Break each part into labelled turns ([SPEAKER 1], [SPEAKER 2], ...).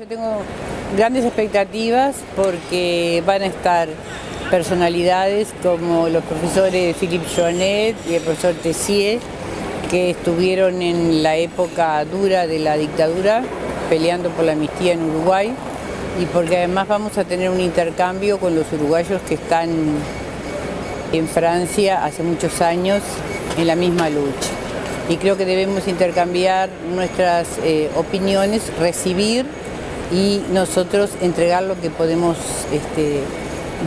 [SPEAKER 1] Yo tengo grandes expectativas porque van a estar personalidades como los profesores Philippe Jonet y el profesor Tessier, que estuvieron en la época dura de la dictadura peleando por la amnistía en Uruguay, y porque además vamos a tener un intercambio con los uruguayos que están en Francia hace muchos años en la misma lucha. Y creo que debemos intercambiar nuestras opiniones, recibir y nosotros entregar lo que podemos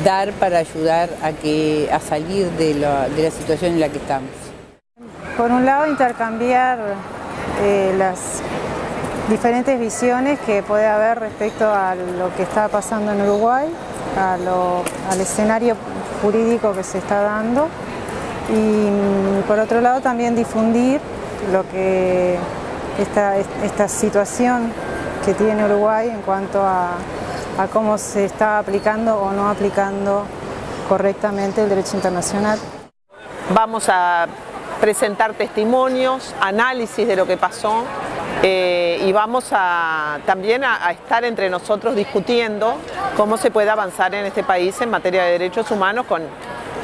[SPEAKER 1] dar para ayudar a salir de la situación en la que estamos.
[SPEAKER 2] Por un lado, intercambiar las diferentes visiones que puede haber respecto a lo que está pasando en Uruguay, al escenario jurídico que se está dando, y por otro lado también difundir lo que esta situación que tiene Uruguay en cuanto a cómo se está aplicando o no aplicando correctamente el derecho internacional.
[SPEAKER 3] Vamos a presentar testimonios, análisis de lo que pasó, y vamos también a estar entre nosotros discutiendo cómo se puede avanzar en este país en materia de derechos humanos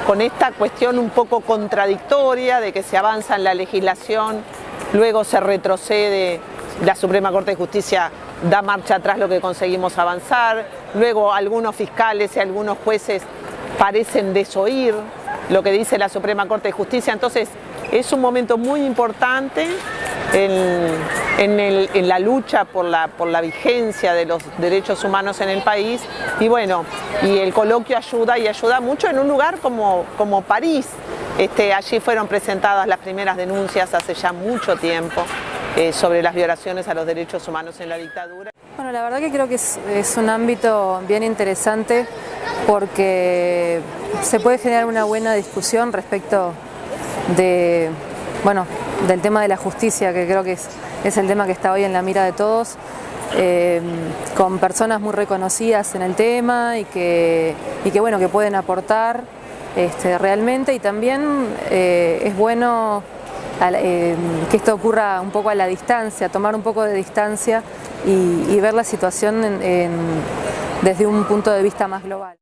[SPEAKER 3] con esta cuestión un poco contradictoria de que se avanza en la legislación, luego se retrocede, la Suprema Corte de Justicia da marcha atrás lo que conseguimos avanzar, luego algunos fiscales y algunos jueces parecen desoír lo que dice la Suprema Corte de Justicia. Entonces es un momento muy importante en la lucha por la vigencia de los derechos humanos en el país, y bueno, y el coloquio ayuda mucho en un lugar como París. Allí fueron presentadas las primeras denuncias hace ya mucho tiempo sobre las violaciones a los derechos humanos en la dictadura.
[SPEAKER 4] Bueno, la verdad que creo que es un ámbito bien interesante porque se puede generar una buena discusión respecto del tema de la justicia, que creo que es el tema que está hoy en la mira de todos, con personas muy reconocidas en el tema y que pueden aportar realmente, y también es bueno que esto ocurra un poco a la distancia, tomar un poco de distancia y ver la situación desde un punto de vista más global.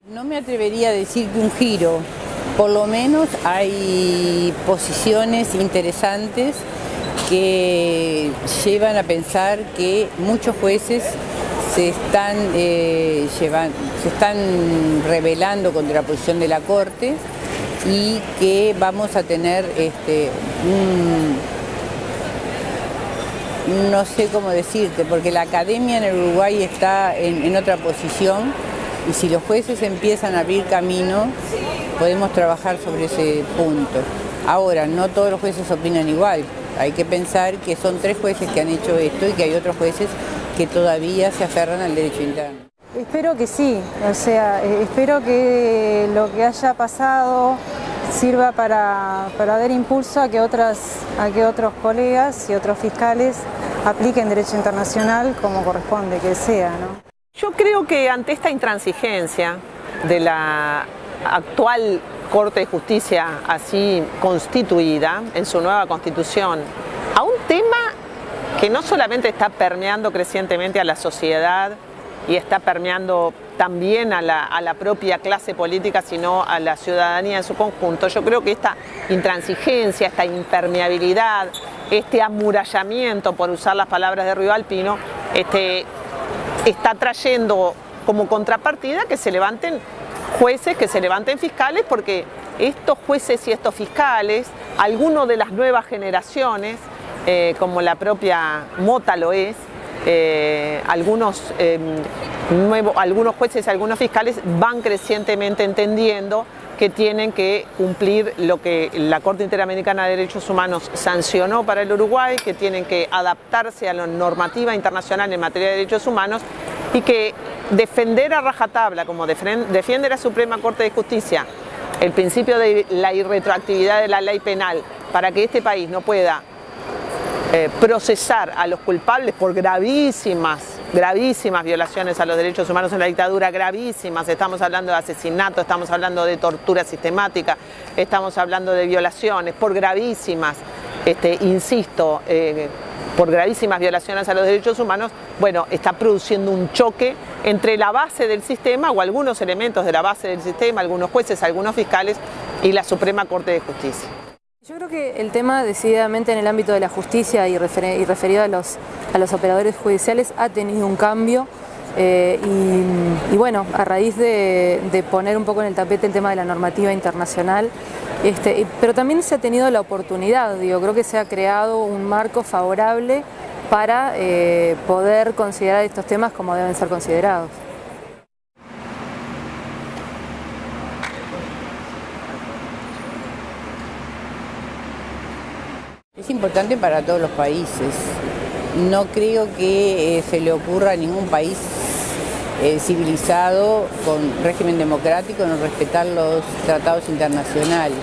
[SPEAKER 1] No me atrevería a decir que un giro, por lo menos hay posiciones interesantes que llevan a pensar que muchos jueces se están rebelando contra la posición de la Corte, y que vamos a tener no sé cómo decirte, porque la academia en el Uruguay está en otra posición, y si los jueces empiezan a abrir camino, podemos trabajar sobre ese punto. Ahora, no todos los jueces opinan igual. Hay que pensar que son 3 jueces que han hecho esto y que hay otros jueces que todavía se aferran al derecho interno.
[SPEAKER 2] Espero que sí, o sea, espero que lo que haya pasado sirva para dar impulso a que otros colegas y otros fiscales apliquen derecho internacional como corresponde que sea, ¿no?
[SPEAKER 3] Yo creo que ante esta intransigencia de la actual Corte de Justicia así constituida en su nueva constitución, a un tema que no solamente está permeando crecientemente a la sociedad y está permeando también a la propia clase política, sino a la ciudadanía en su conjunto, yo creo que esta intransigencia, esta impermeabilidad, este amurallamiento, por usar las palabras de Río Alpino, está trayendo como contrapartida que se levanten jueces, que se levanten fiscales, porque estos jueces y estos fiscales, algunos de las nuevas generaciones, como la propia Mota lo es, algunos jueces y algunos fiscales van crecientemente entendiendo que tienen que cumplir lo que la Corte Interamericana de Derechos Humanos sancionó para el Uruguay, que tienen que adaptarse a la normativa internacional en materia de derechos humanos, y que defender a rajatabla, como defiende la Suprema Corte de Justicia, el principio de la irretroactividad de la ley penal, para que este país no pueda procesar a los culpables por gravísimas gravísimas violaciones a los derechos humanos en la dictadura, gravísimas. Estamos hablando de asesinato, estamos hablando de tortura sistemática, estamos hablando de violaciones por gravísimas, insisto, por gravísimas violaciones a los derechos humanos. Bueno, está produciendo un choque entre la base del sistema o algunos elementos de la base del sistema, algunos jueces, algunos fiscales y la Suprema Corte de Justicia.
[SPEAKER 4] Yo creo que el tema decididamente en el ámbito de la justicia y referido a los operadores judiciales ha tenido un cambio y bueno, a raíz de poner un poco en el tapete el tema de la normativa internacional, pero también se ha tenido la oportunidad, creo que se ha creado un marco favorable para poder considerar estos temas como deben ser considerados.
[SPEAKER 1] Es importante para todos los países. No creo que se le ocurra a ningún país civilizado con régimen democrático no respetar los tratados internacionales.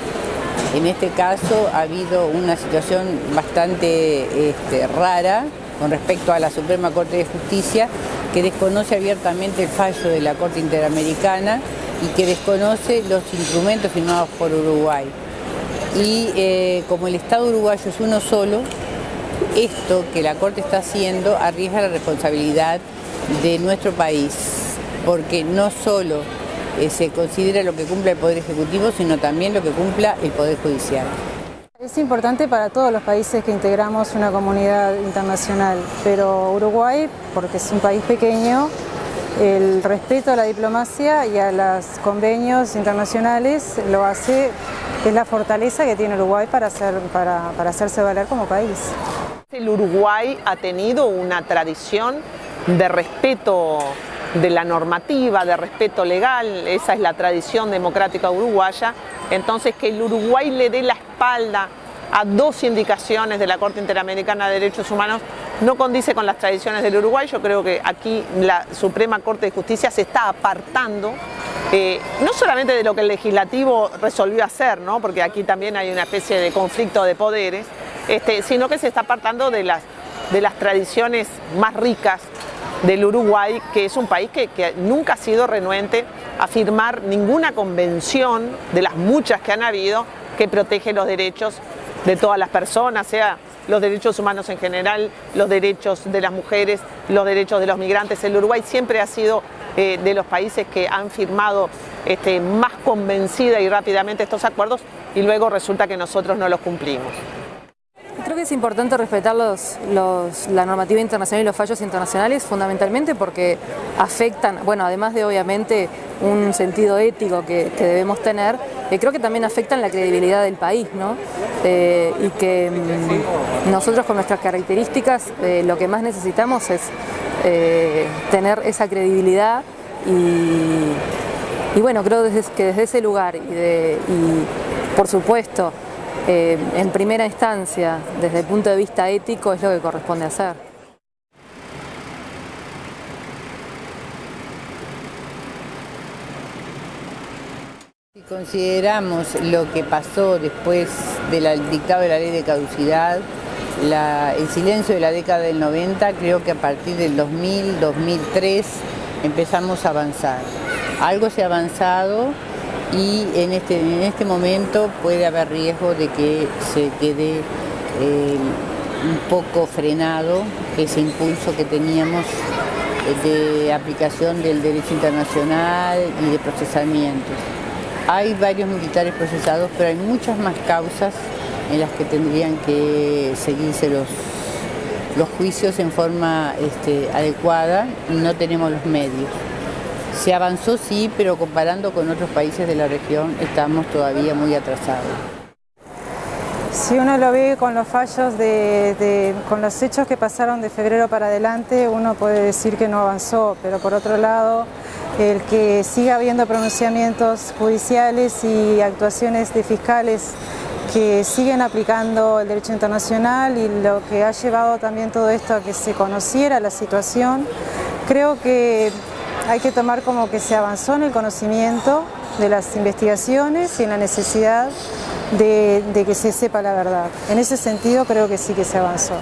[SPEAKER 1] En este caso ha habido una situación bastante rara con respecto a la Suprema Corte de Justicia, que desconoce abiertamente el fallo de la Corte Interamericana y que desconoce los instrumentos firmados por Uruguay. Y como el Estado uruguayo es uno solo, esto que la Corte está haciendo arriesga la responsabilidad de nuestro país, porque no solo se considera lo que cumple el Poder Ejecutivo, sino también lo que cumpla el Poder Judicial.
[SPEAKER 2] Es importante para todos los países que integramos una comunidad internacional, pero Uruguay, porque es un país pequeño, el respeto a la diplomacia y a los convenios internacionales lo hace, es la fortaleza que tiene Uruguay para hacerse valer como país.
[SPEAKER 3] El Uruguay ha tenido una tradición de respeto de la normativa, de respeto legal, esa es la tradición democrática uruguaya. Entonces, que el Uruguay le dé la espalda a dos indicaciones de la Corte Interamericana de Derechos Humanos no condice con las tradiciones del Uruguay. Yo creo que aquí la Suprema Corte de Justicia se está apartando, no solamente de lo que el legislativo resolvió hacer, ¿no? Porque aquí también hay una especie de conflicto de poderes, sino que se está apartando de las tradiciones más ricas del Uruguay, que es un país que nunca ha sido renuente a firmar ninguna convención de las muchas que han habido que protege los derechos de todas las personas, sea los derechos humanos en general, los derechos de las mujeres, los derechos de los migrantes. El Uruguay siempre ha sido de los países que han firmado más convencida y rápidamente estos acuerdos y luego resulta que nosotros no los cumplimos.
[SPEAKER 4] Creo que es importante respetar la normativa internacional y los fallos internacionales fundamentalmente porque afectan, bueno, además de obviamente un sentido ético que debemos tener, creo que también afectan la credibilidad del país, ¿no? Y que nosotros con nuestras características lo que más necesitamos es tener esa credibilidad y bueno, creo que desde ese lugar y por supuesto en primera instancia, desde el punto de vista ético, es lo que corresponde hacer.
[SPEAKER 1] Si consideramos lo que pasó después del dictado de la ley de caducidad, el silencio de la década del 90, creo que a partir del 2000, 2003 empezamos a avanzar. Algo se ha avanzado. Y en este momento puede haber riesgo de que se quede un poco frenado ese impulso que teníamos de aplicación del derecho internacional y de procesamiento. Hay varios militares procesados, pero hay muchas más causas en las que tendrían que seguirse los juicios en forma adecuada y no tenemos los medios. Se avanzó sí, pero comparando con otros países de la región estamos todavía muy atrasados.
[SPEAKER 2] Si uno lo ve con los fallos, con los hechos que pasaron de febrero para adelante, uno puede decir que no avanzó, pero por otro lado, el que siga habiendo pronunciamientos judiciales y actuaciones de fiscales que siguen aplicando el derecho internacional y lo que ha llevado también todo esto a que se conociera la situación, creo que hay que tomar como que se avanzó en el conocimiento de las investigaciones y en la necesidad de que se sepa la verdad. En ese sentido creo que sí que se avanzó.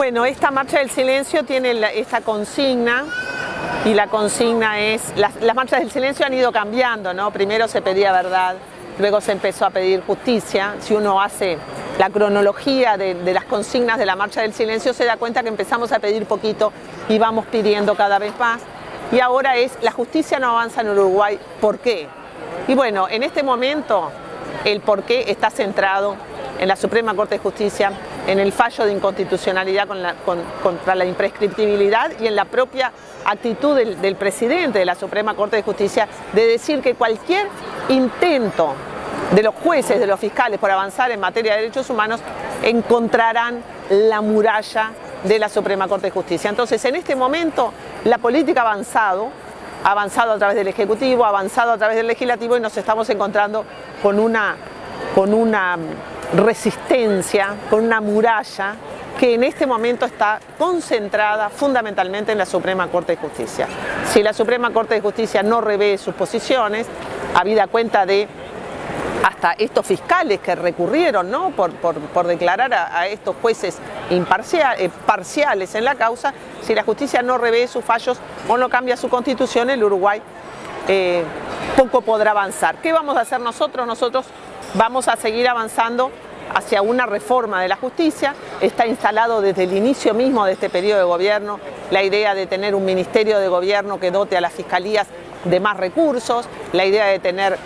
[SPEAKER 3] Bueno, esta marcha del silencio tiene esta consigna, y la consigna es, las marchas del silencio han ido cambiando, ¿no? Primero se pedía verdad, luego se empezó a pedir justicia. Si uno hace la cronología de las consignas de la marcha del silencio, se da cuenta que empezamos a pedir poquito y vamos pidiendo cada vez más. Y ahora es, la justicia no avanza en Uruguay, ¿por qué? Y bueno, en este momento el por qué está centrado en la Suprema Corte de Justicia, en el fallo de inconstitucionalidad contra la imprescriptibilidad y en la propia actitud del presidente de la Suprema Corte de Justicia de decir que cualquier intento de los jueces, de los fiscales por avanzar en materia de derechos humanos encontrarán la muralla de la Suprema Corte de Justicia. Entonces, en este momento, la política ha avanzado a través del Ejecutivo, ha avanzado a través del Legislativo y nos estamos encontrando con una resistencia, con una muralla que en este momento está concentrada fundamentalmente en la Suprema Corte de Justicia. Si la Suprema Corte de Justicia no revé sus posiciones, habida cuenta de hasta estos fiscales que recurrieron, ¿no? por declarar a estos jueces parciales en la causa, si la justicia no revé sus fallos o no cambia su constitución, el Uruguay poco podrá avanzar. ¿Qué vamos a hacer nosotros? Nosotros vamos a seguir avanzando hacia una reforma de la justicia. Está instalado desde el inicio mismo de este periodo de gobierno la idea de tener un ministerio de gobierno que dote a las fiscalías de más recursos, la idea de tener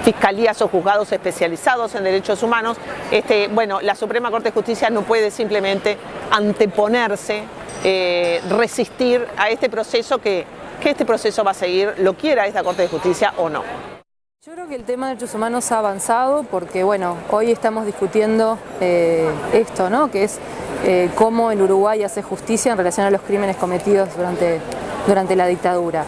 [SPEAKER 3] fiscalías o juzgados especializados en derechos humanos. Bueno, la Suprema Corte de Justicia no puede simplemente anteponerse, resistir a este proceso que este proceso va a seguir, lo quiera esta Corte de Justicia o no.
[SPEAKER 4] Yo creo que el tema de derechos humanos ha avanzado porque, bueno, hoy estamos discutiendo esto, ¿no? Que es cómo el Uruguay hace justicia en relación a los crímenes cometidos durante la dictadura.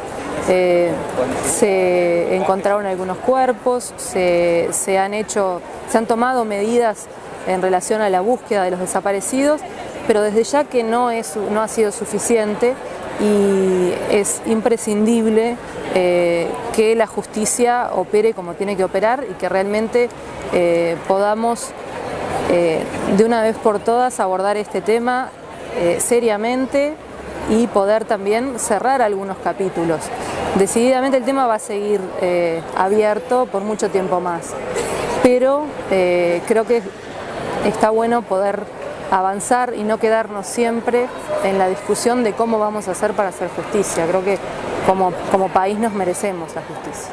[SPEAKER 4] Se encontraron algunos cuerpos, se han tomado medidas en relación a la búsqueda de los desaparecidos, pero desde ya que no ha sido suficiente y es imprescindible que la justicia opere como tiene que operar y que realmente podamos de una vez por todas abordar este tema seriamente y poder también cerrar algunos capítulos. Decididamente el tema va a seguir abierto por mucho tiempo más, pero creo que está bueno poder avanzar y no quedarnos siempre en la discusión de cómo vamos a hacer para hacer justicia. Creo que como país nos merecemos la justicia.